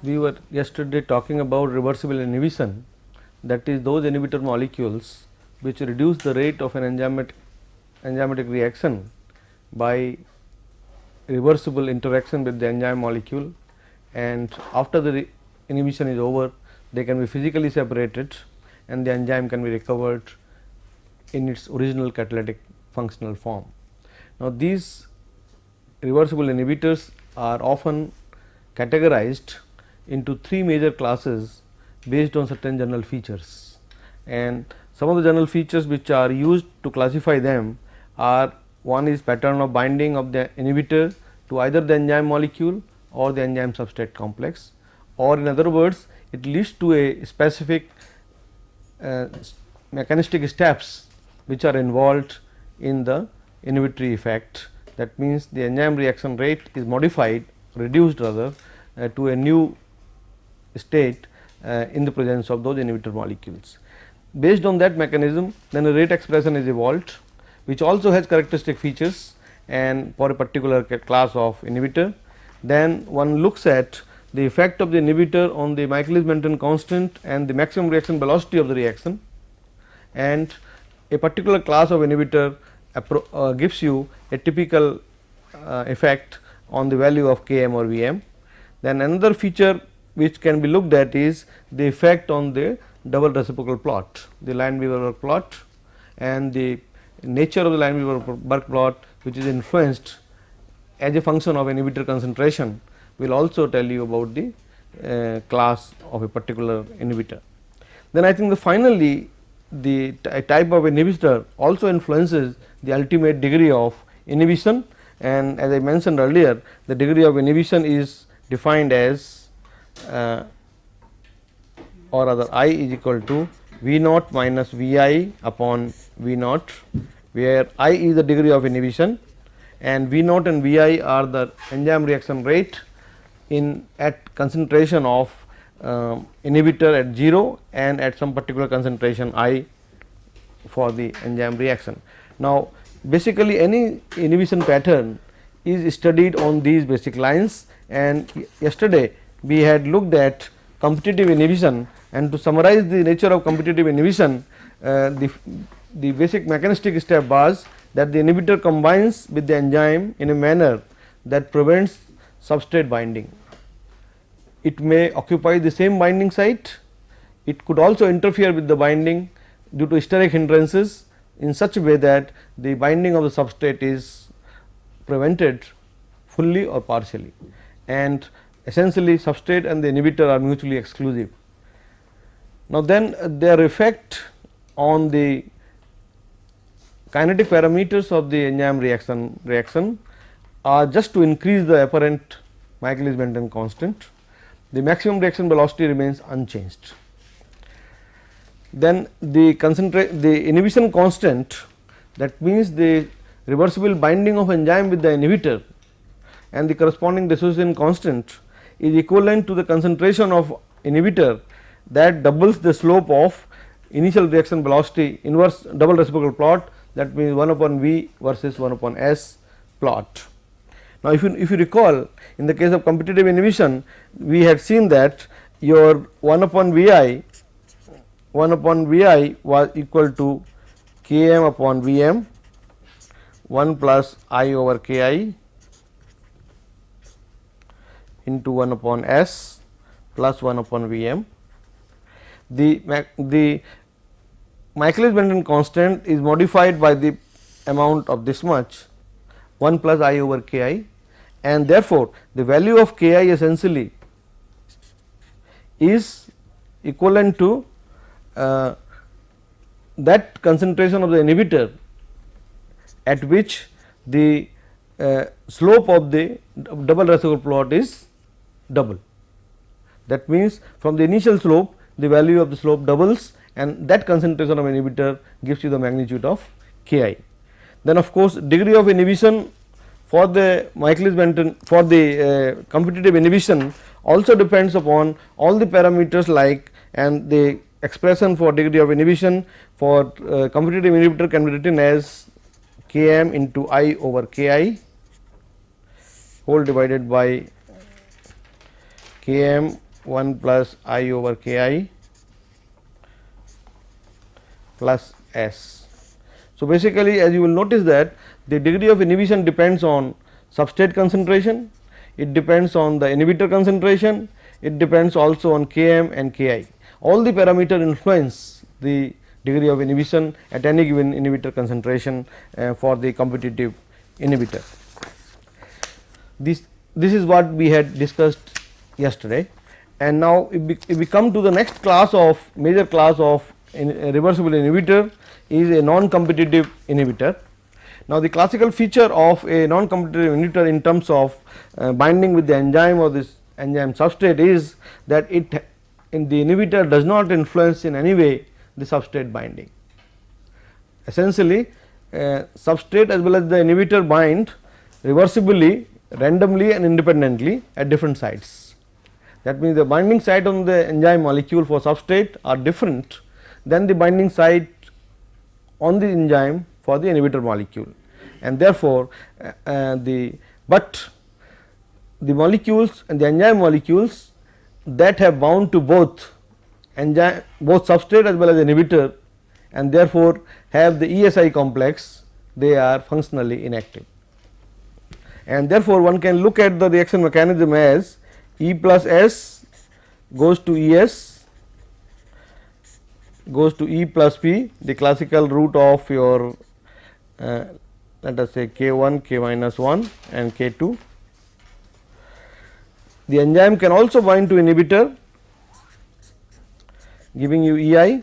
We were yesterday talking about reversible inhibition, that is those inhibitor molecules which reduce the rate of an enzymatic reaction by reversible interaction with the enzyme molecule, and after the inhibition is over they can be physically separated and the enzyme can be recovered in its original catalytic functional form. Now, these reversible inhibitors are often categorized into three major classes based on certain general features, and some of the general features which are used to classify them are: one is pattern of binding of the inhibitor to either the enzyme molecule or the enzyme substrate complex, or in other words it leads to a specific mechanistic steps which are involved in the inhibitory effect. That means, the enzyme reaction rate is modified, reduced rather, to a new state in the presence of those inhibitor molecules. Based on that mechanism, then a rate expression is evolved, which also has characteristic features and for a particular class of inhibitor. Then one looks at the effect of the inhibitor on the Michaelis-Menten constant and the maximum reaction velocity of the reaction, and a particular class of inhibitor gives you a typical effect on the value of Km or Vm. Then another feature which can be looked at is the effect on the double reciprocal plot, the Lineweaver plot, and the nature of the Lineweaver plot, which is influenced as a function of inhibitor concentration, will also tell you about the class of a particular inhibitor. Then I think finally the type of inhibitor also influences the ultimate degree of inhibition, and as I mentioned earlier, the degree of inhibition is defined as or rather I is equal to V naught minus V I upon V naught, where I is the degree of inhibition and V naught and V I are the enzyme reaction rate in at concentration of inhibitor at 0 and at some particular concentration I for the enzyme reaction. Now, basically any inhibition pattern is studied on these basic lines, and yesterday we had looked at competitive inhibition, and to summarize the nature of competitive inhibition, the basic mechanistic step was that the inhibitor combines with the enzyme in a manner that prevents substrate binding. It may occupy the same binding site, it could also interfere with the binding due to steric hindrances in such a way that the binding of the substrate is prevented fully or partially, and essentially substrate and the inhibitor are mutually exclusive. Now, then their effect on the kinetic parameters of the enzyme reaction are just to increase the apparent Michaelis-Menten constant. The maximum reaction velocity remains unchanged. Then the inhibition constant, that means the reversible binding of enzyme with the inhibitor and the corresponding dissociation constant, is equivalent to the concentration of inhibitor that doubles the slope of initial reaction velocity inverse double reciprocal plot, that means 1 upon V versus 1 upon S plot. Now, if you recall, in the case of competitive inhibition, we had seen that your 1 upon Vi was equal to Km upon Vm 1 plus I over Ki into 1 upon S plus 1 upon Vm. The Michaelis-Menten constant is modified by the amount of this much 1 plus I over Ki, and therefore, the value of Ki essentially is equivalent to that concentration of the inhibitor at which the slope of the double reciprocal plot is double. That means, from the initial slope the value of the slope doubles, and that concentration of inhibitor gives you the magnitude of Ki. Then of course, degree of inhibition for the Michaelis-Menten for the competitive inhibition also depends upon all the parameters like, and the expression for degree of inhibition for competitive inhibitor can be written as Km into I over Ki whole divided by Km 1 plus I over K I plus S. So, basically as you will notice that the degree of inhibition depends on substrate concentration, it depends on the inhibitor concentration, it depends also on Km and Ki. All the parameter influence the degree of inhibition at any given inhibitor concentration for the competitive inhibitor. This is what we had discussed yesterday, and now if we come to the next class of major class of reversible inhibitor is a non-competitive inhibitor. Now, the classical feature of a non-competitive inhibitor in terms of binding with the enzyme or this enzyme substrate is that the inhibitor does not influence in any way the substrate binding. Essentially, substrate as well as the inhibitor bind reversibly, randomly and independently at different sites. That means, the binding site on the enzyme molecule for substrate are different than the binding site on the enzyme for the inhibitor molecule, and therefore, the molecules and the enzyme molecules that have bound to both substrate as well as inhibitor, and therefore, have the ESI complex, they are functionally inactive, and therefore, one can look at the reaction mechanism as E plus S goes to ES goes to E plus P, the classical root of your let us say K1, K minus 1 and K2. The enzyme can also bind to inhibitor, giving you EI,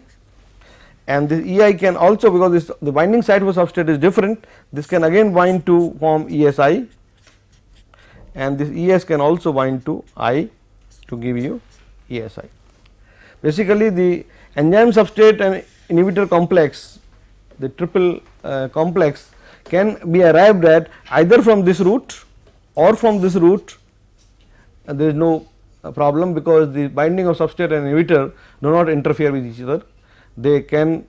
and this EI can also, because the binding site for substrate is different, this can again bind to form ESI, and this ES can also bind to I to give you ESI. Basically, the enzyme substrate and inhibitor complex, the triple complex, can be arrived at either from this route or from this route. There is no problem, because the binding of substrate and inhibitor do not interfere with each other. They can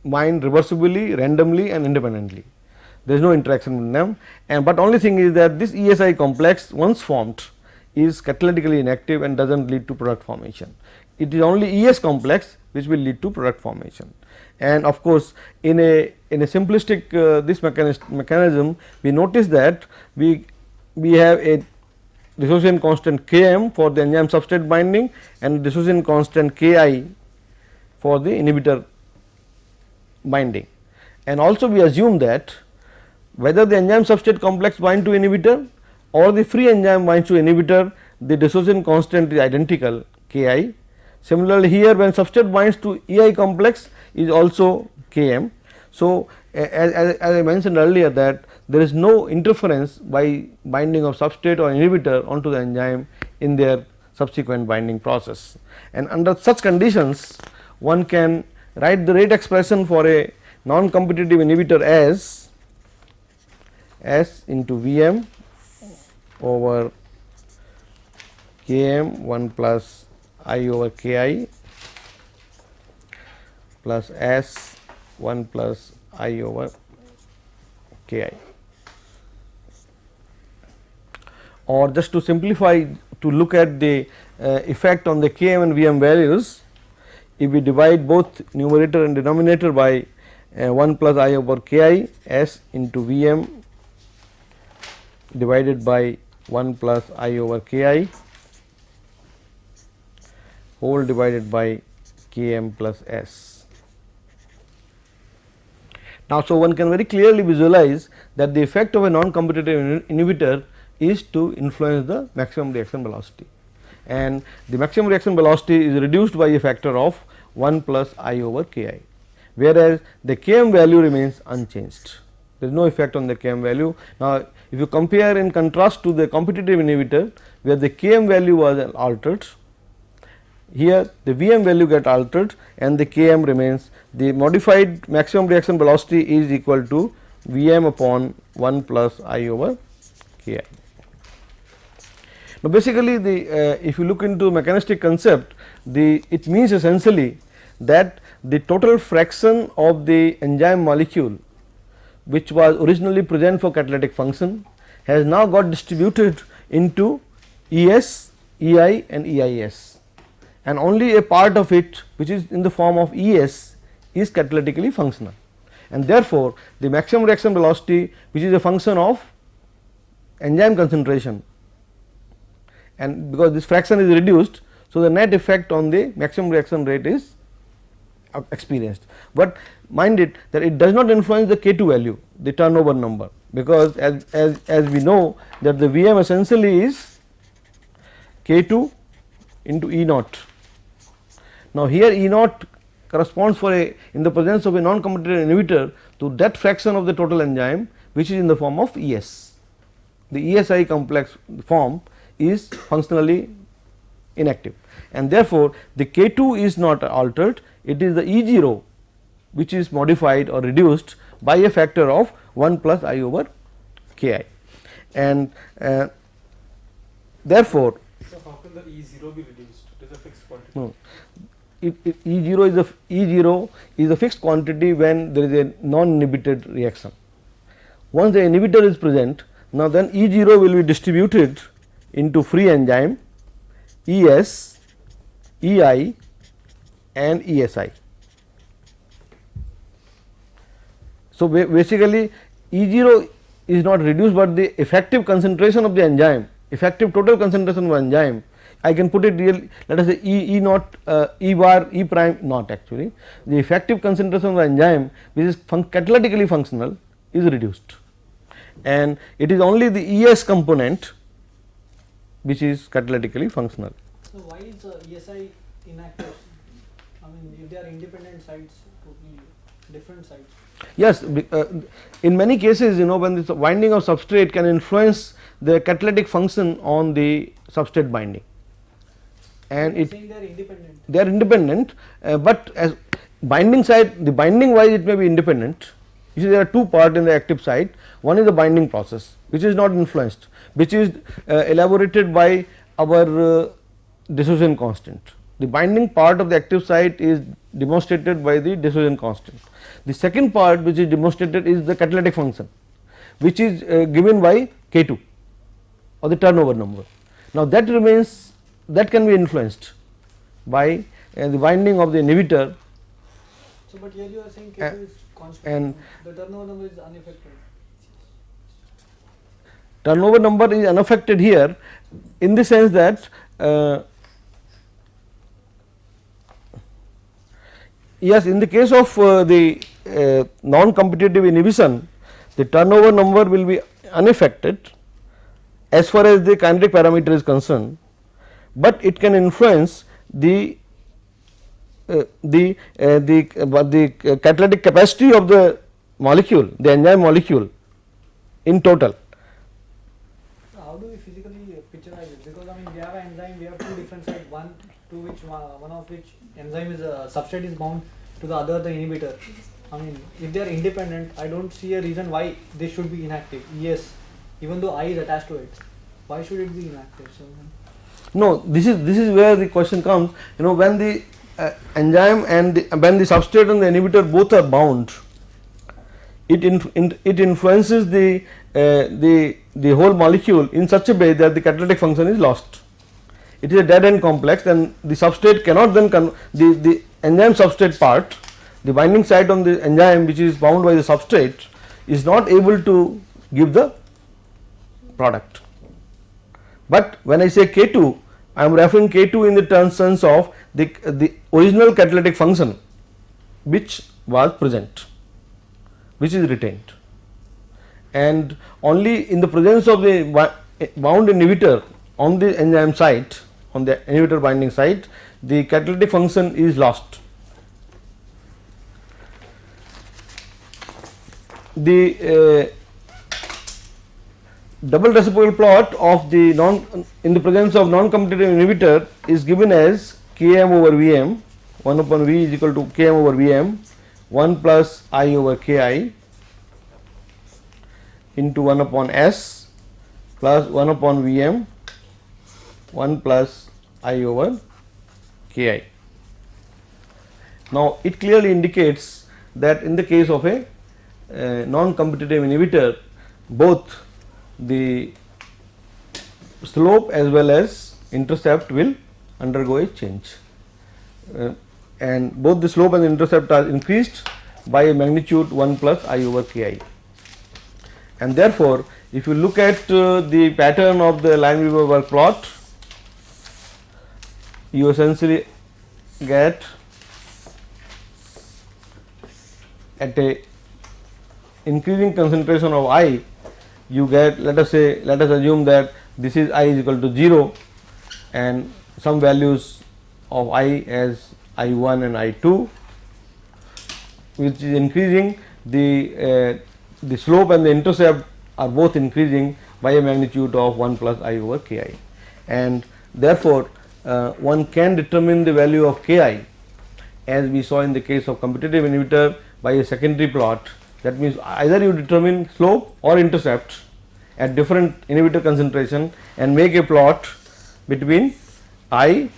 bind reversibly, randomly and independently. There is no interaction with them, and but only thing is that this ESI complex once formed is catalytically inactive and does not lead to product formation. It is only ES complex which will lead to product formation, and of course, in a simplistic this mechanism, we notice that we have a dissociation constant Km for the enzyme substrate binding and dissociation constant Ki for the inhibitor binding, and also we assume that whether the enzyme substrate complex bind to inhibitor or the free enzyme binds to inhibitor, the dissociation constant is identical Ki. Similarly, here when substrate binds to EI complex is also Km. So, as I mentioned earlier that there is no interference by binding of substrate or inhibitor onto the enzyme in their subsequent binding process, and under such conditions one can write the rate expression for a non-competitive inhibitor as S into Vm over Km 1 plus I over Ki plus S 1 plus I over Ki. Or just to simplify, to look at the effect on the Km and Vm values, if we divide both numerator and denominator by 1 plus I over Ki, S into Vm divided by 1 plus I over Ki whole divided by Km plus S. Now, so one can very clearly visualize that the effect of a non-competitive inhibitor is to influence the maximum reaction velocity, and the maximum reaction velocity is reduced by a factor of 1 plus I over Ki, whereas the Km value remains unchanged. There is no effect on the Km value. Now, if you compare in contrast to the competitive inhibitor, where the Km value was altered, here the Vm value get altered and the Km remains. The modified maximum reaction velocity is equal to Vm upon 1 plus I over Ki. Now, basically if you look into mechanistic concept, it means essentially that the total fraction of the enzyme molecule which was originally present for catalytic function has now got distributed into ES, EI and EIS, and only a part of it which is in the form of ES is catalytically functional, and therefore, the maximum reaction velocity which is a function of enzyme concentration, and because this fraction is reduced. So, the net effect on the maximum reaction rate is experienced, but mind it that it does not influence the K2 value, the turnover number, because as we know that the Vm essentially is K2 into E naught. Now, here E naught corresponds for a in the presence of a non-competitive inhibitor to that fraction of the total enzyme which is in the form of ES. The ESI complex form is functionally inactive, and therefore, the K2 is not altered, it is the E0 which is modified or reduced by a factor of 1 plus I over Ki, and therefore, so how can the E0 be reduced? It is a fixed quantity. No, E0 is a fixed quantity when there is a non-inhibited reaction. Once the inhibitor is present, now then E0 will be distributed into free enzyme ES, EI and ESI. So, basically E0 is not reduced, but the effective concentration of the enzyme, effective total concentration of enzyme, I can put it real, let us say E naught, E bar, E prime not actually, the effective concentration of the enzyme which is catalytically functional is reduced, and it is only the ES component which is catalytically functional. So, why is ESI inactive? I mean, if they are independent sites, totally different sites. Yes, in many cases, when the binding of substrate can influence the catalytic function on the substrate binding, and they are independent, but as binding site, the binding wise it may be independent. You see, there are two parts in the active site. One is the binding process which is not influenced, which is elaborated by our dissociation constant. The binding part of the active site is demonstrated by the dissociation constant. The second part which is demonstrated is the catalytic function, which is given by K2 or the turnover number. Now, that remains, that can be influenced by the binding of the inhibitor. So, but here you are saying K2 is constant and the turnover number is unaffected. Turnover number is unaffected here in the sense that yes, in the case of the non-competitive inhibition, the turnover number will be unaffected as far as the kinetic parameter is concerned, but it can influence the catalytic capacity of the molecule, the enzyme molecule in total. How do we physically picturize it? Because I mean, we have an enzyme, we have two different sites, one of which enzyme is substrate is bound to the other, the inhibitor. I mean, if they are independent, I don't see a reason why they should be inactive. Yes, even though I is attached to it, why should it be inactive? So, no, this is where the question comes. When the enzyme and when the substrate and the inhibitor both are bound, it influences the whole molecule in such a way that the catalytic function is lost. It is a dead end complex, and the substrate cannot then the enzyme substrate part, the binding site on the enzyme which is bound by the substrate is not able to give the product. But when I say K2, I am referring K2 in the sense of the original catalytic function which was present, which is retained, and only in the presence of the bound inhibitor on the enzyme site, on the inhibitor binding site, the catalytic function is lost. The double reciprocal plot of the in the presence of non-competitive inhibitor is given as Km over Vm, 1 upon V is equal to Km over Vm, 1 plus I over Ki into 1 upon S plus 1 upon Vm, 1 plus I over Ki. Now, it clearly indicates that in the case of a non-competitive inhibitor, both the slope as well as intercept will undergo a change, and both the slope and the intercept are increased by a magnitude 1 plus I over k I. And therefore, if you look at the pattern of the Lineweaver plot, you essentially get at a increasing concentration of I, you get, let us assume that this is I is equal to 0 and some values of I as I1 and I2, which is increasing. The slope and the intercept are both increasing by a magnitude of 1 plus I over k I, and therefore, one can determine the value of k I as we saw in the case of competitive inhibitor by a secondary plot. That means, either you determine slope or intercept at different inhibitor concentration and make a plot between I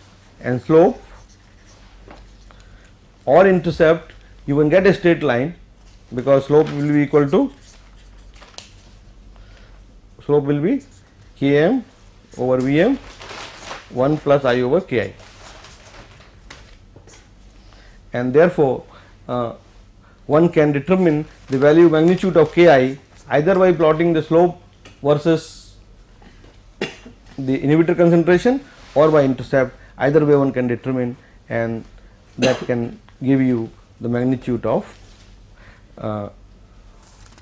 and slope or intercept, you can get a straight line, because slope will be equal to Km over Vm 1 plus I over Ki, and therefore, one can determine the value magnitude of Ki either by plotting the slope versus the inhibitor concentration or by intercept. Either way one can determine, and that can give you the magnitude of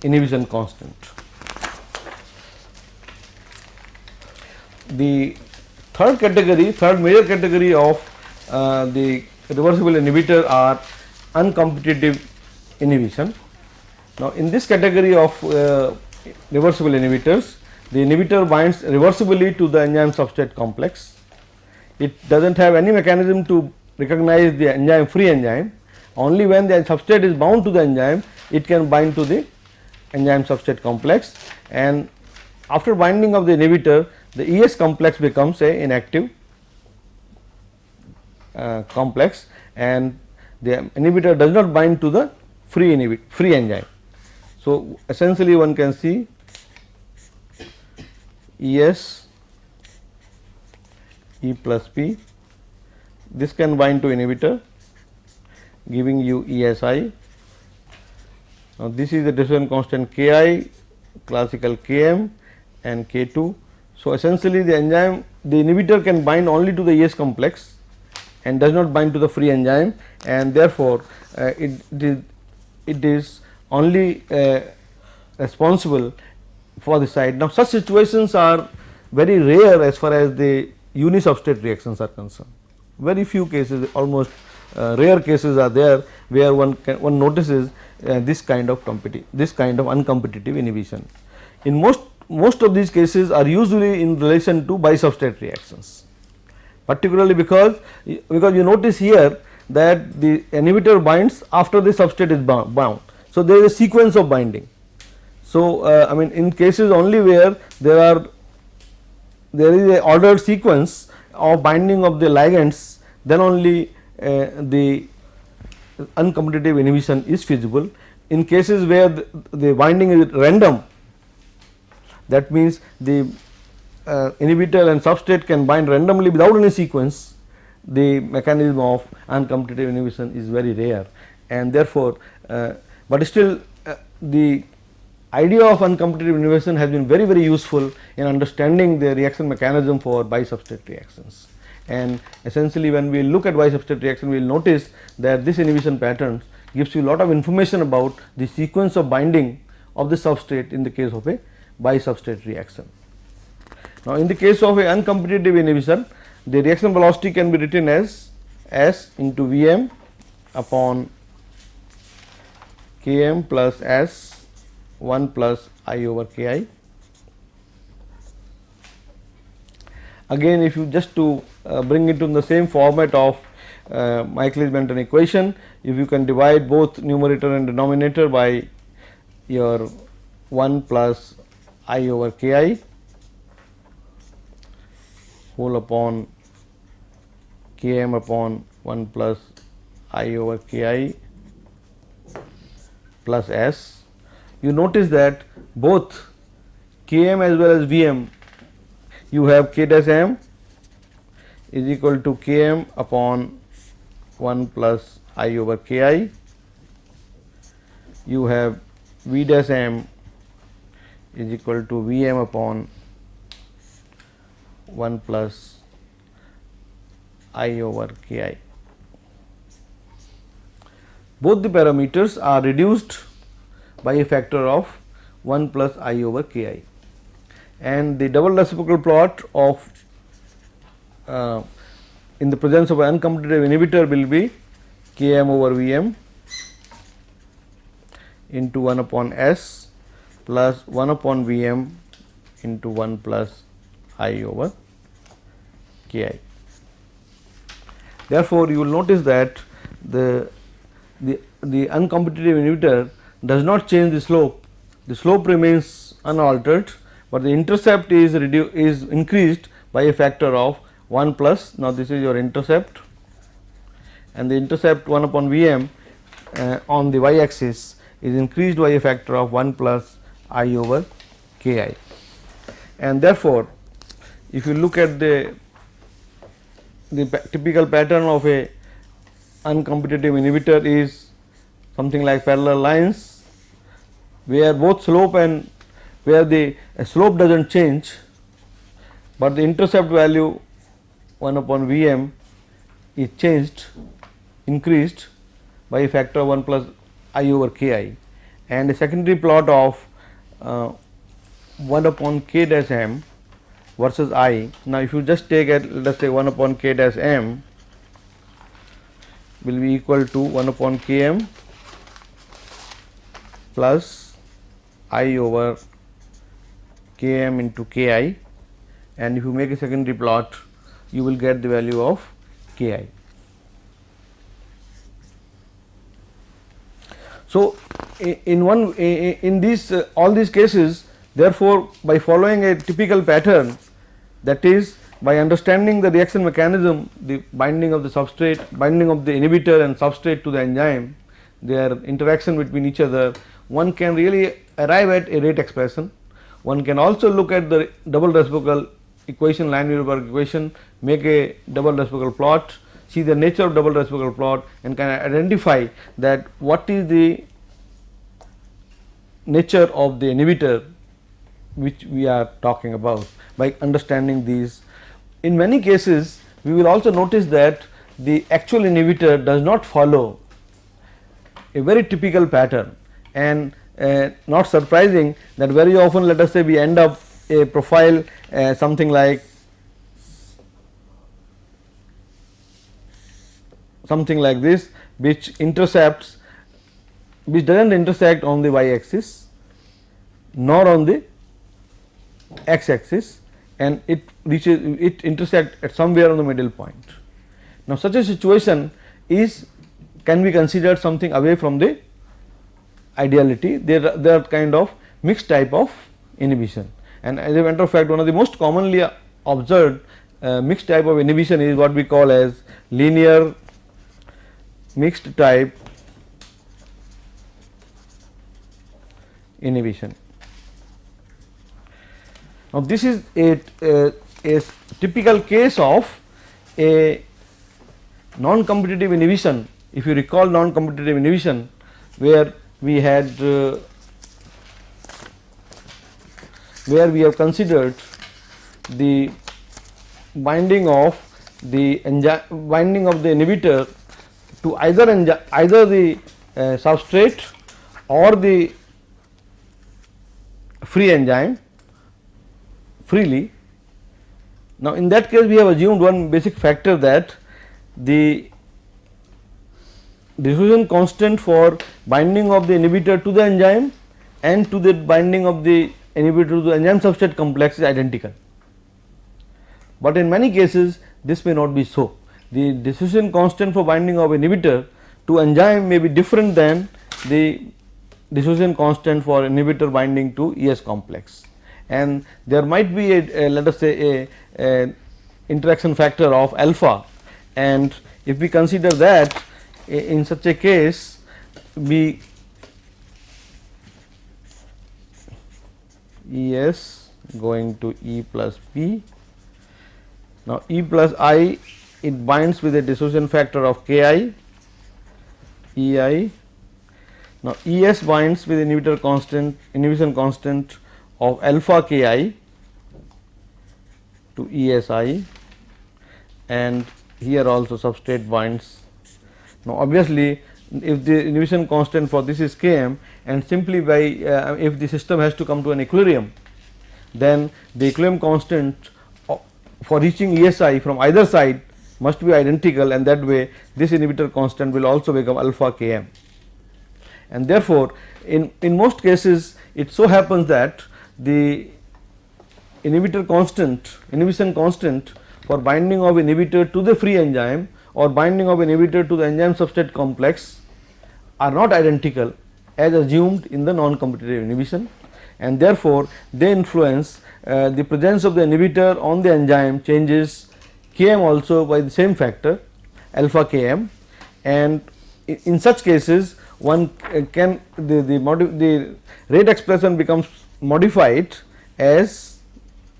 inhibition constant. The third major category of the reversible inhibitor are uncompetitive inhibition. Now, in this category of reversible inhibitors, the inhibitor binds reversibly to the enzyme substrate complex. It does not have any mechanism to recognize the enzyme free enzyme. Only when the substrate is bound to the enzyme, it can bind to the enzyme substrate complex, and after binding of the inhibitor, the ES complex becomes a inactive complex, and the inhibitor does not bind to the free enzyme. So, essentially one can see ES E plus P, this can bind to inhibitor giving you ESI. Now, this is the dissolution constant Ki, classical Km and K2. So, essentially the inhibitor can bind only to the ES complex and does not bind to the free enzyme, and therefore, it is only responsible for the site. Now, such situations are very rare as far as the uni-substrate reactions are concerned. Very few cases, almost rare cases are there where one notices this kind of uncompetitive inhibition. In most of these cases are usually in relation to bisubstrate reactions, particularly because you notice here that the inhibitor binds after the substrate is bound. So, there is a sequence of binding. So, I mean, in cases only where there is a ordered sequence of binding of the ligands, then only the uncompetitive inhibition is feasible. In cases where the binding is random, that means the inhibitor and substrate can bind randomly without any sequence, the mechanism of uncompetitive inhibition is very rare, and therefore, but still the idea of uncompetitive inhibition has been very useful in understanding the reaction mechanism for bisubstrate reactions. And essentially, when we look at bisubstrate reaction, we will notice that this inhibition patterns gives you a lot of information about the sequence of binding of the substrate in the case of a bisubstrate reaction. Now, in the case of a uncompetitive inhibition, the reaction velocity can be written as S into Vm upon Km plus S 1 plus I over Ki. Again, if you just to bring it in the same format of Michaelis-Menten equation, if you can divide both numerator and denominator by your 1 plus I over Ki whole upon Km upon 1 plus I over Ki plus S, you notice that both Km as well as Vm, you have K dash m is equal to Km upon 1 plus I over Ki. You have V dash m is equal to Vm upon 1 plus I over Ki. Both the parameters are reduced by a factor of 1 plus I over Ki, and the double reciprocal plot of in the presence of an uncompetitive inhibitor will be Km over Vm into 1 upon S plus 1 upon Vm into 1 plus I over Ki. Therefore, you will notice that the uncompetitive inhibitor does not change the slope remains unaltered, but the intercept is increased by a factor of 1 plus. Now, this is your intercept, and the intercept 1 upon Vm on the y axis is increased by a factor of 1 plus I over Ki. And therefore, if you look at the typical pattern of a uncompetitive inhibitor is something like parallel lines, where both slope and where the slope does not change, but the intercept value 1 upon Vm is increased by a factor of 1 plus I over Ki, and a secondary plot of 1 upon K dash m versus I. Now, if you just take it, let us say 1 upon K dash m will be equal to 1 upon Km plus I over Km into Ki, and if you make a secondary plot, you will get the value of Ki. So, in these all these cases, therefore, by following a typical pattern, that is by understanding the reaction mechanism, the binding of the substrate, binding of the inhibitor and substrate to the enzyme, their interaction between each other, one can really arrive at a rate expression. One can also look at the double reciprocal equation, Line-Weber equation, make a double reciprocal plot, see the nature of double reciprocal plot, and can identify that what is the nature of the inhibitor which we are talking about by understanding these. In many cases, we will also notice that the actual inhibitor does not follow a very typical pattern, and not surprising that very often, let us say, we end up a profile something like this, which intercepts, which does not intersect on the y axis nor on the x axis, and it intersect at somewhere on the middle point. Now, such a situation can be considered something away from the ideality. There are kind of mixed type of inhibition, and as a matter of fact, one of the most commonly observed mixed type of inhibition is what we call as linear mixed type inhibition. Now, this is a typical case of a non-competitive inhibition. If you recall non-competitive inhibition, where we had where we have considered the binding of the inhibitor to either the substrate or the free enzyme freely. Now, in that case, we have assumed one basic factor, that the dissociation constant for binding of the inhibitor to the enzyme and to the binding of the inhibitor to the enzyme substrate complex is identical. But in many cases, this may not be so. The dissociation constant for binding of inhibitor to enzyme may be different than the dissociation constant for inhibitor binding to ES complex, and there might be a let us say a interaction factor of alpha, and if we consider that, in such a case we ES going to E plus P Now, E plus I, it binds with a dissociation factor of K I, E I. Now, E S binds with inhibition constant of alpha K I to E S I, and here also substrate binds. Now, obviously, if the inhibition constant for this is K m, and simply by if the system has to come to an equilibrium, then the equilibrium constant for reaching E S I from either side must be identical, and that way this inhibitor constant will also become alpha K m. And therefore, in most cases it so happens that the inhibition constant for binding of inhibitor to the free enzyme or binding of inhibitor to the enzyme substrate complex are not identical as assumed in the non-competitive inhibition, and therefore, they influence the presence of the inhibitor on the enzyme changes K m also by the same factor alpha K m, and in such cases one can the rate expression becomes modified as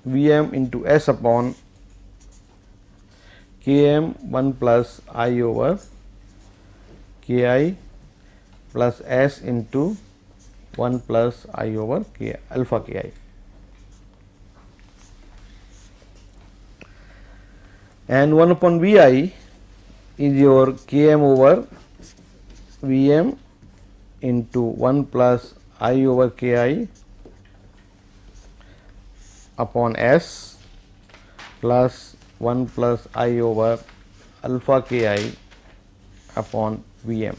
V m into S upon K m 1 plus I over K I plus S into 1 plus I over K alpha K I. And 1 upon V I is your K m over V m into 1 plus I over K I upon S plus 1 plus I over alpha K I upon V m.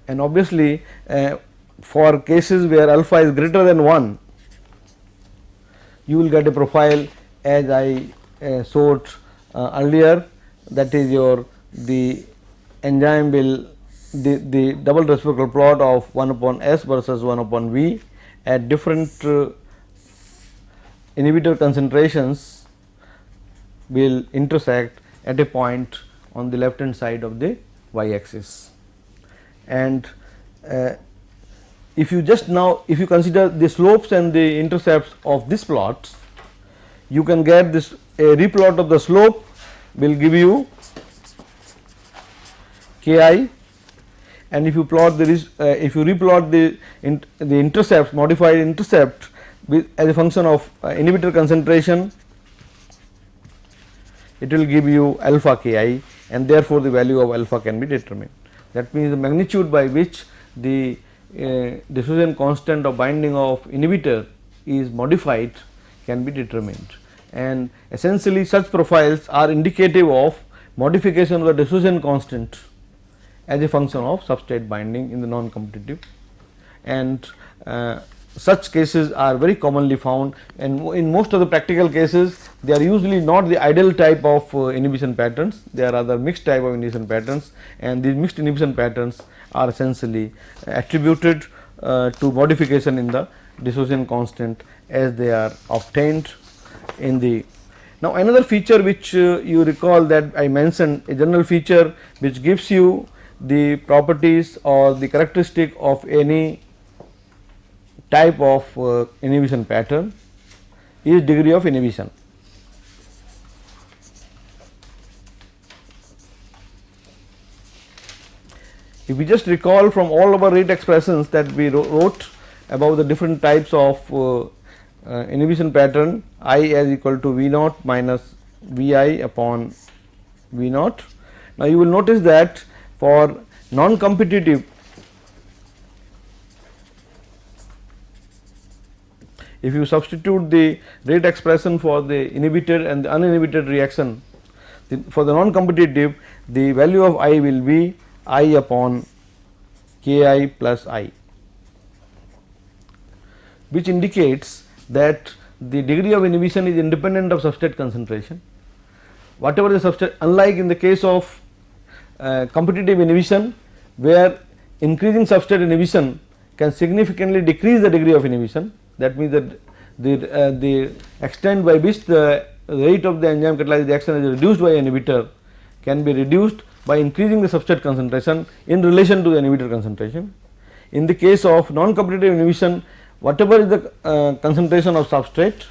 And obviously, for cases where alpha is greater than 1, you will get a profile as I showed earlier, that is your the enzyme will the double reciprocal plot of 1 upon S versus 1 upon V at different inhibitor concentrations will intersect at a point on the left hand side of the y axis. And if you consider the slopes and the intercepts of this plot, you can get this a replot of the slope will give you K I, and if you plot if you replot the intercepts, modified intercept as a function of inhibitor concentration, it will give you alpha K I, and therefore the value of alpha can be determined. That means the magnitude by which the dissociation constant of binding of inhibitor is modified can be determined, and essentially such profiles are indicative of modification of the dissociation constant as a function of substrate binding in the non-competitive, and such cases are very commonly found, and in most of the practical cases they are usually not the ideal type of inhibition patterns, they are rather mixed type of inhibition patterns, and these mixed inhibition patterns are essentially attributed to modification in the dissociation constant as they are obtained in the. Now, another feature which you recall that I mentioned, a general feature which gives you the properties or the characteristic of any type of inhibition pattern is degree of inhibition. If we just recall from all our rate expressions that we wrote about the different types of inhibition pattern, I as equal to V naught minus V I upon V naught. Now, you will notice that for non-competitive, if you substitute the rate expression for the inhibited and the uninhibited reaction, for the non-competitive the value of I will be I upon K I plus I, which indicates that the degree of inhibition is independent of substrate concentration. Whatever the substrate, unlike in the case of competitive inhibition, where increasing substrate inhibition can significantly decrease the degree of inhibition, that means that the extent by which the rate of the enzyme catalyzed reaction is reduced by inhibitor can be reduced by increasing the substrate concentration in relation to the inhibitor concentration. In the case of non-competitive inhibition, whatever is the concentration of substrate,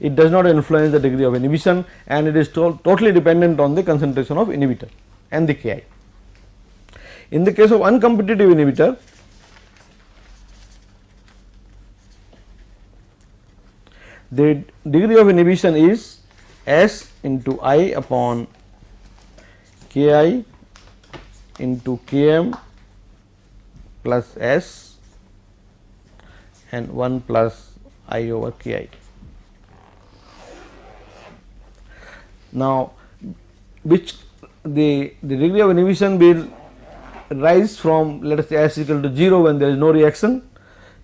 it does not influence the degree of inhibition, and it is totally dependent on the concentration of inhibitor and the Ki. In the case of uncompetitive inhibitor, the degree of inhibition is S into I upon Ki into Km plus S and 1 plus I over Ki. Now, which the degree of inhibition will rise from, let us say, S equal to 0 when there is no reaction,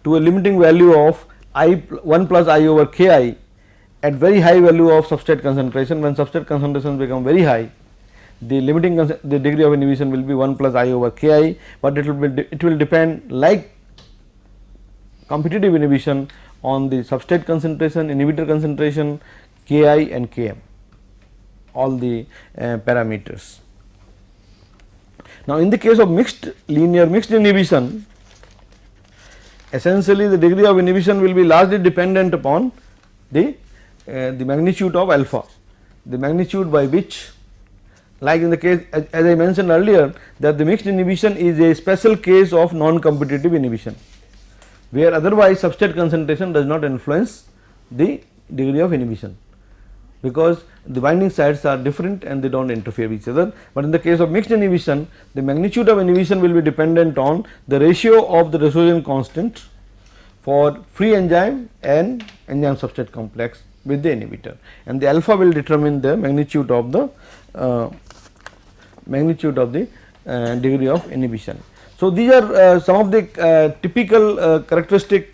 to a limiting value of I 1 plus I over Ki at very high value of substrate concentration. When substrate concentrations become very high, the limiting the degree of inhibition will be 1 plus I over Ki, but it will depend, like competitive inhibition, on the substrate concentration, inhibitor concentration, Ki and Km, all the parameters. Now, in the case of linear mixed inhibition, essentially the degree of inhibition will be largely dependent upon the magnitude of alpha, the magnitude by which, like in the case as I mentioned earlier, that the mixed inhibition is a special case of non-competitive inhibition, where otherwise substrate concentration does not influence the degree of inhibition, because the binding sites are different and they do not interfere with each other. But in the case of mixed inhibition, the magnitude of inhibition will be dependent on the ratio of the resolution constant for free enzyme and enzyme substrate complex with the inhibitor, and the alpha will determine the magnitude of the degree of inhibition. So, these are some of the typical characteristic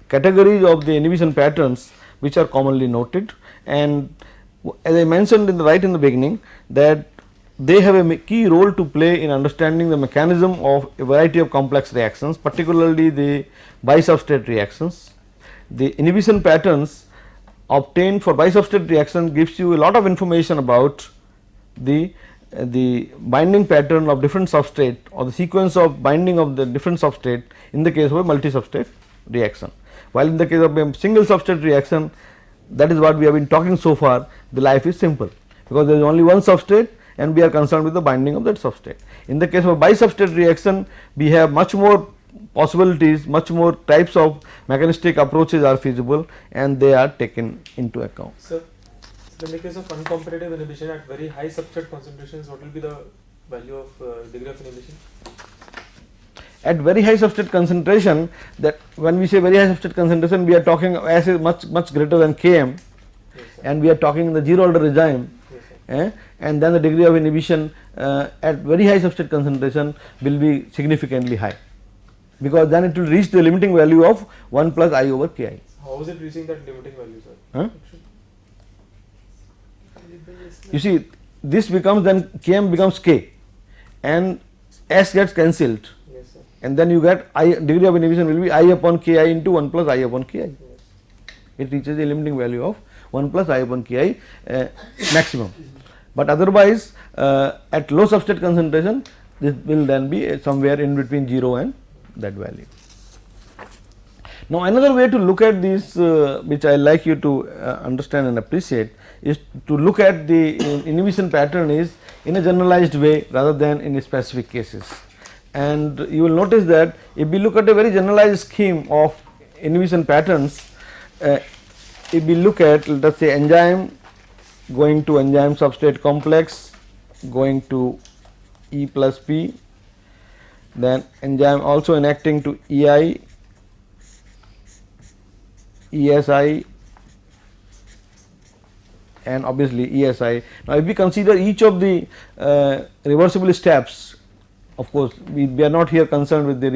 categories of the inhibition patterns which are commonly noted, and as I mentioned in the beginning, that they have a key role to play in understanding the mechanism of a variety of complex reactions, particularly the bisubstrate reactions. The inhibition patterns obtained for bisubstrate reaction gives you a lot of information about the binding pattern of different substrate or the sequence of binding of the different substrate in the case of a multi substrate reaction. While in the case of a single substrate reaction, that is what we have been talking so far, the life is simple, because there is only one substrate and we are concerned with the binding of that substrate. In the case of a bisubstrate reaction, we have much more possibilities, much more types of mechanistic approaches are feasible and they are taken into account. So in the case of uncompetitive inhibition at very high substrate concentrations, what will be the value of degree of inhibition? At very high substrate concentration, that when we say very high substrate concentration, we are talking as is much greater than Km, Yes, and we are talking in the zero order regime, yes, and then the degree of inhibition at very high substrate concentration will be significantly high, because then it will reach the limiting value of 1 plus I over Ki. How is it reaching that limiting value, sir? Huh? You see, this becomes, then Km becomes K and S gets cancelled, Yes, sir. and then you get degree of inhibition will be I upon Ki into 1 plus I upon Ki. Yes. It reaches the limiting value of 1 plus I upon Ki maximum, but otherwise at low substrate concentration this will then be somewhere in between 0 and that value. Now, another way to look at this which I like you to understand and appreciate is to look at the inhibition pattern is in a generalized way rather than in specific cases. And you will notice that if we look at a very generalized scheme of inhibition patterns, if we look at, let us say, enzyme going to enzyme substrate complex going to E plus P, then enzyme also enacting to EI, ESI and obviously ESI. Now, if we consider each of the reversible steps, of course, we are not here concerned with the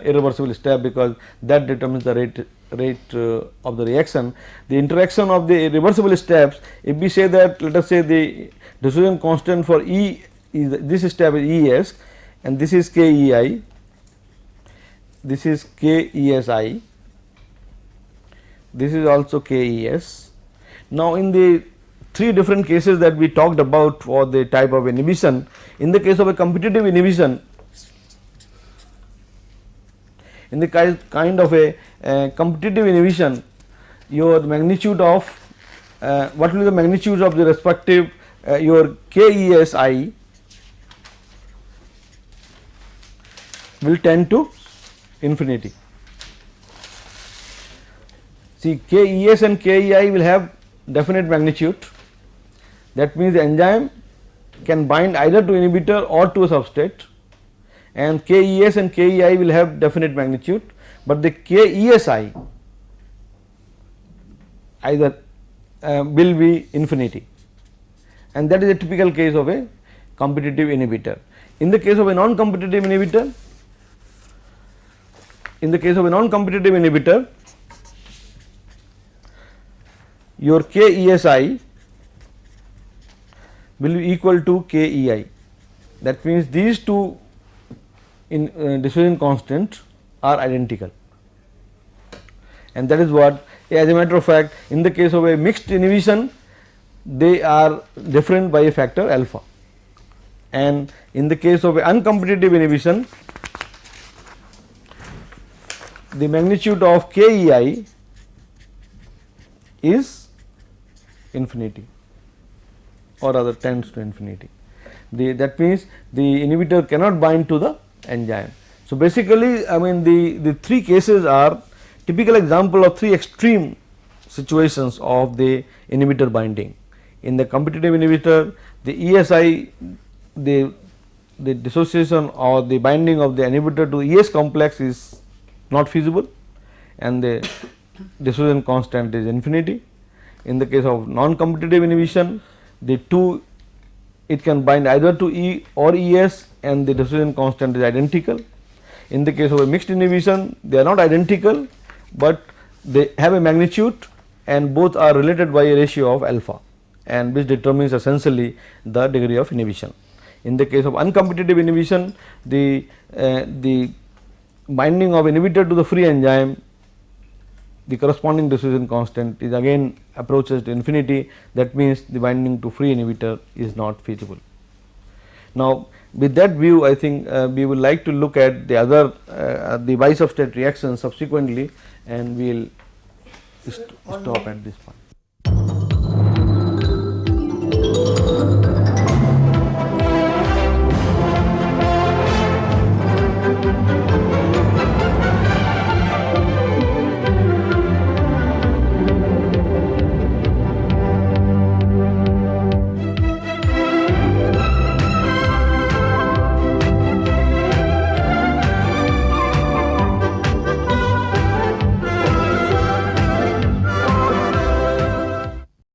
irreversible step, because that determines the rate of the reaction. The interaction of the reversible steps, if we say that, let us say the dissolution constant for E is this step is ES and this is KEI, this is KESI, this is also KES. Now, in the three different cases that we talked about for the type of inhibition, in the case of a competitive inhibition, in the kind of a competitive inhibition, your magnitude of what will be the magnitudes of the respective your KESI will tend to infinity. See, KES and KEI will have definite magnitude, that means the enzyme can bind either to inhibitor or to a substrate, and KES and KEI will have definite magnitude, but the KESI either will be infinity, and that is a typical case of a competitive inhibitor. In the case of a non-competitive inhibitor, your KESI will be equal to KEI. That means these two dissociation constants are identical, and that is what, as a matter of fact, in the case of a mixed inhibition they are different by a factor alpha, and in the case of a uncompetitive inhibition the magnitude of KEI is infinity, or rather tends to infinity. That means the inhibitor cannot bind to the enzyme. So, basically I mean the three cases are typical example of three extreme situations of the inhibitor binding. In the competitive inhibitor, the ESI, the dissociation or the binding of the inhibitor to ES complex is not feasible, and the dissociation constant is infinity. In the case of non-competitive inhibition, the two, it can bind either to E or ES, and the dissociation constant is identical. In the case of a mixed inhibition, they are not identical, but they have a magnitude and both are related by a ratio of alpha, and which determines essentially the degree of inhibition. In the case of uncompetitive inhibition, the binding of inhibitor to the free enzyme, the corresponding dissociation constant is again approaches to infinity. That means the binding to free inhibitor is not feasible. Now, with that view, I think we would like to look at the other the bisubstrate reactions subsequently, and we will stop at this point.